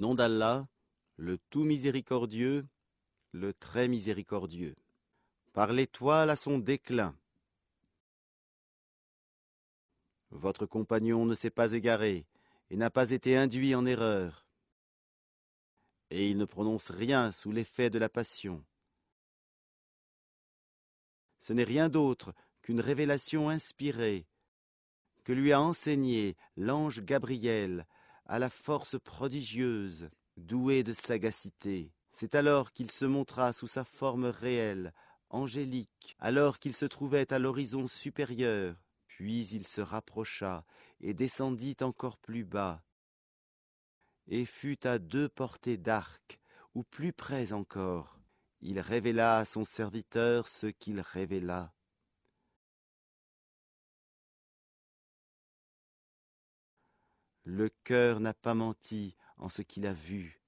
nom d'Allah, le tout miséricordieux, le très miséricordieux. Par l'étoile à son déclin. Votre compagnon ne s'est pas égaré et n'a pas été induit en erreur. Et il ne prononce rien sous l'effet de la passion. Ce n'est rien d'autre qu'une révélation inspirée que lui a enseignée l'ange Gabriel à la force prodigieuse, doué de sagacité. C'est alors qu'il se montra sous sa forme réelle, angélique, alors qu'il se trouvait à l'horizon supérieur. Puis il se rapprocha et descendit encore plus bas, et fut à 2 portées d'arc, ou plus près encore. Il révéla à son serviteur ce qu'il révéla. Le cœur n'a pas menti en ce qu'il a vu.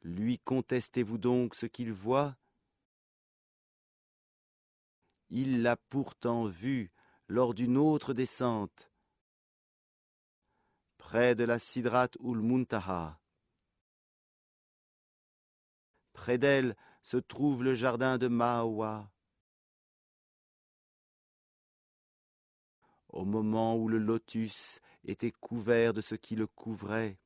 Lui contestez-vous donc ce qu'il voit? Il l'a pourtant vu lors d'une autre descente, près de la Sidrat ul-Muntaha. Près d'elle se trouve le jardin de Mahawa. Au moment où le lotus était couvert de ce qui le couvrait,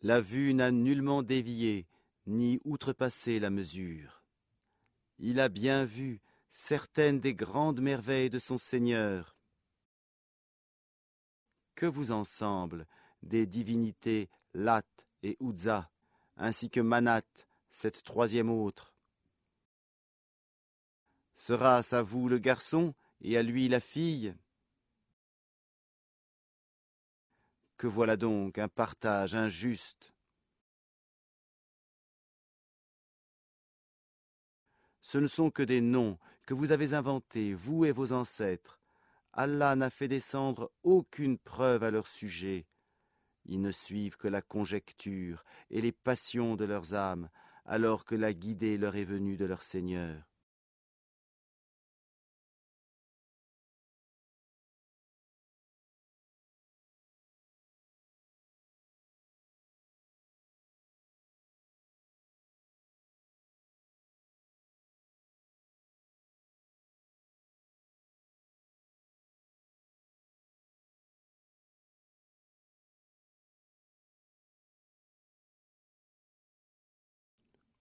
la vue n'a nullement dévié ni outrepassé la mesure. Il a bien vu certaines des grandes merveilles de son Seigneur. Que vous en semble des divinités Lat et Uzza, ainsi que Manat, cette troisième autre? Sera-ce à vous le garçon et à lui la fille? Que voilà donc un partage injuste. Ce ne sont que des noms que vous avez inventés, vous et vos ancêtres. Allah n'a fait descendre aucune preuve à leur sujet. Ils ne suivent que la conjecture et les passions de leurs âmes, alors que la guidée leur est venue de leur Seigneur.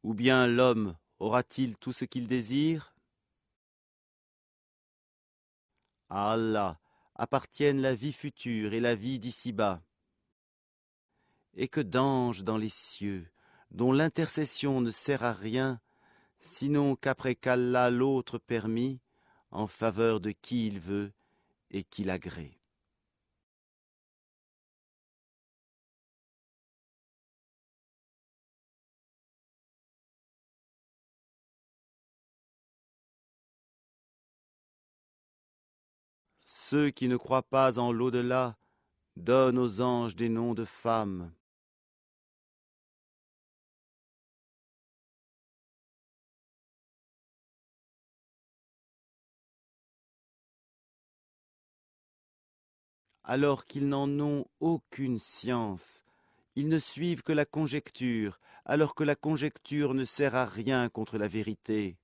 Ou bien l'homme aura-t-il tout ce qu'il désire? À Allah appartiennent la vie future et la vie d'ici-bas. Et que d'anges dans les cieux, dont l'intercession ne sert à rien, sinon qu'après qu'Allah l'autre permis, en faveur de qui il veut et qu'il agrée. Ceux qui ne croient pas en l'au-delà donnent aux anges des noms de femmes. Alors qu'ils n'en ont aucune science. Ils ne suivent que la conjecture, alors que la conjecture ne sert à rien contre la vérité.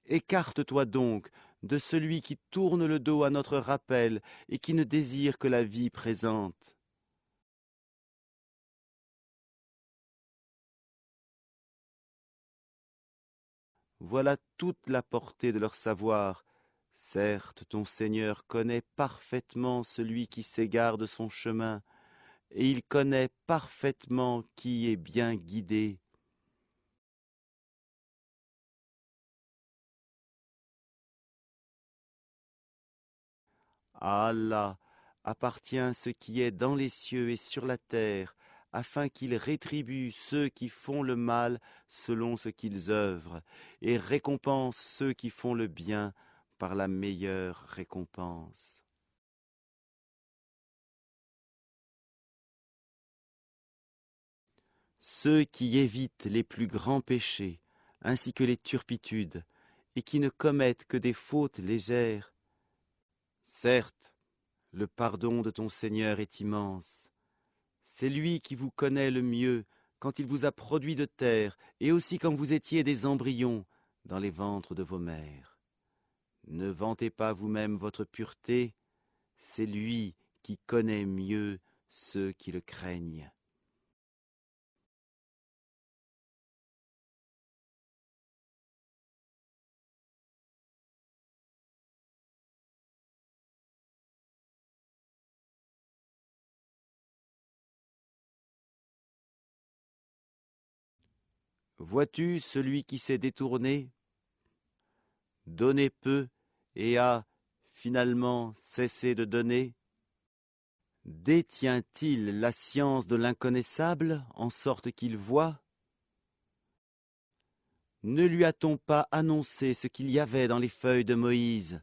Écarte-toi donc de celui qui tourne le dos à notre rappel et qui ne désire que la vie présente. Voilà toute la portée de leur savoir. Certes, ton Seigneur connaît parfaitement celui qui s'égare de son chemin, et il connaît parfaitement qui est bien guidé. À Allah appartient ce qui est dans les cieux et sur la terre, afin qu'il rétribue ceux qui font le mal selon ce qu'ils œuvrent, et récompense ceux qui font le bien par la meilleure récompense. ceux qui évitent les plus grands péchés, ainsi que les turpitudes, et qui ne commettent que des fautes légères. Certes, le pardon de ton Seigneur est immense. C'est lui qui vous connaît le mieux quand il vous a produit de terre, et aussi quand vous étiez des embryons dans les ventres de vos mères. Ne vantez pas vous-même votre pureté, c'est lui qui connaît mieux ceux qui le craignent. Vois-tu celui qui s'est détourné, donné peu et a, finalement, cessé de donner? Détient-il la science de l'inconnaissable, en sorte qu'il voit? Ne lui a-t-on pas annoncé ce qu'il y avait dans les feuilles de Moïse,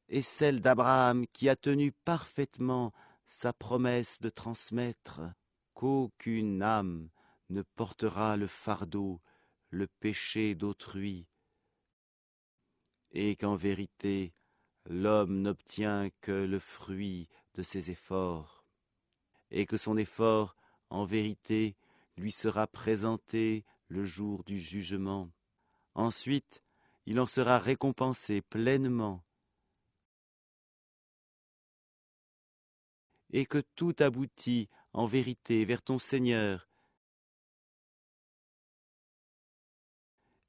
et celles d'Abraham qui a tenu parfaitement sa promesse de transmettre qu'aucune âme ne portera le fardeau, le péché d'autrui, et qu'en vérité, l'homme n'obtient que le fruit de ses efforts, et que son effort, en vérité, lui sera présenté le jour du jugement. Ensuite, il en sera récompensé pleinement, et que tout aboutit en vérité vers ton Seigneur,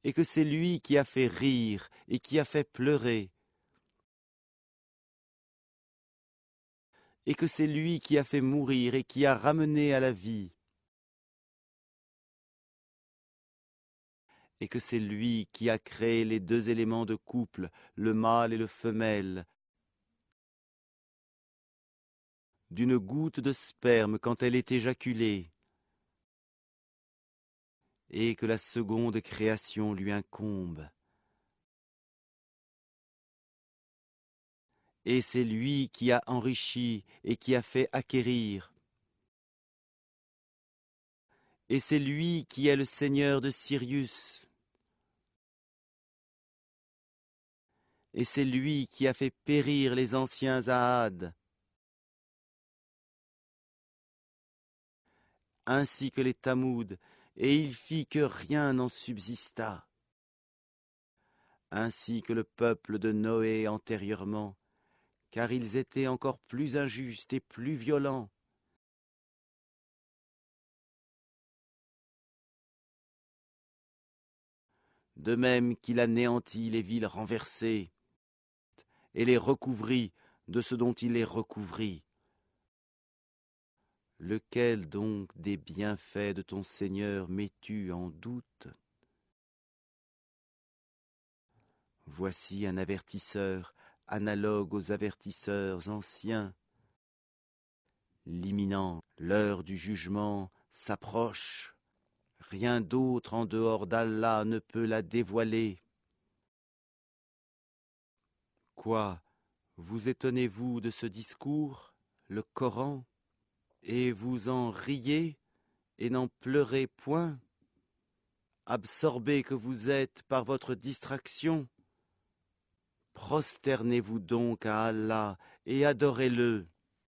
et que c'est lui qui a fait rire et qui a fait pleurer, et que c'est lui qui a fait mourir et qui a ramené à la vie, et que c'est lui qui a créé les deux éléments de couple, le mâle et le femelle, d'une goutte de sperme quand elle est éjaculée, et que la seconde création lui incombe. Et c'est lui qui a enrichi et qui a fait acquérir. Et c'est lui qui est le Seigneur de Sirius. Et c'est lui qui a fait périr les anciens Ahad, ainsi que les Tamoud, et il fit que rien n'en subsista, ainsi que le peuple de Noé antérieurement, car ils étaient encore plus injustes et plus violents. De même qu'il anéantit les villes renversées, et les recouvrit de ce dont il les recouvrit. Lequel donc des bienfaits de ton Seigneur mets-tu en doute? Voici un avertisseur, analogue aux avertisseurs anciens. L'imminent, l'heure du jugement s'approche. Rien d'autre en dehors d'Allah ne peut la dévoiler. Quoi, vous étonnez-vous de ce discours, le Coran, et vous en riez et n'en pleurez point? Absorbés que vous êtes par votre distraction, prosternez-vous donc à Allah et adorez-le.